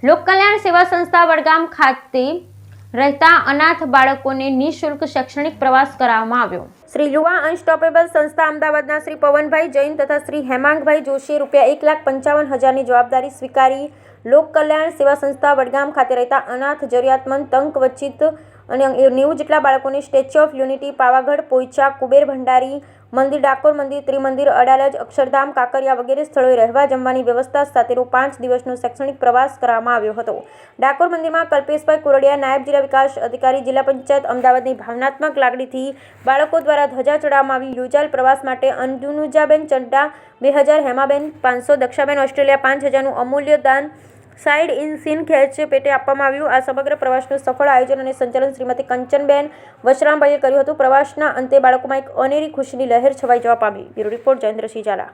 લોક કલ્યાણ સેવા સંસ્થા વડગામ ખાતે રહેતા અનાથ બાળકોને નિઃશુલ્ક શૈક્ષણિક પ્રવાસ કરાવવામાં આવ્યો। શ્રી યુવા અનસ્ટોપેબલ સંસ્થા અમદાવાદના શ્રી પવનભાઈ જૈન તથા શ્રી હેમાંગભાઈ જોશીએ ₹1,55,000ની જવાબદારી સ્વીકારી લોક કલ્યાણ સેવા સંસ્થા વડગામ ખાતે રહેતા અનાથ, જરૂરિયાતમંદ, તંક-વંચિત અને 90 જેટલા બાળકોને statue of unity, Pavagadh, Poicha, Kuber Bhandari મંદિર, ડાકોર મંદિર, ત્રિમંદિર, અડાલજ, અક્ષરધામ, કાંકરિયા વગેરે સ્થળોએ રહેવા જમવાની વ્યવસ્થા સાથેનો 5 દિવસનો શૈક્ષણિક પ્રવાસ કરવામાં આવ્યો હતો। ડાકોર મંદિરમાં કલ્પેશભાઈ કોરડિયા, નાયબ જિલ્લા વિકાસ અધિકારી, જિલ્લા પંચાયત અમદાવાદની ભાવનાત્મક લાગણીથી બાળકો દ્વારા ધજા ચડાવવામાં આવી। યોજાયેલ પ્રવાસ માટે અનુજાબેન ચડ્ડા 2000, હેમાબેન 500, દક્ષાબેન ઓસ્ટ્રેલિયા 5000નું અમૂલ્ય દાન સાઇડ ઇન સીન ખેંચ પેટે આપવામાં આવ્યું। આ સમગ્ર પ્રવાસનું સફળ આયોજન અને સંચાલન શ્રીમતી કંચનબેન વશરામભાઈએ કર્યું હતું। પ્રવાસના અંતે બાળકોમાં એક અનેરી ખુશીની લહેર છવાઈ જવા પામી। Bureau report Jayendrasinh Jhala.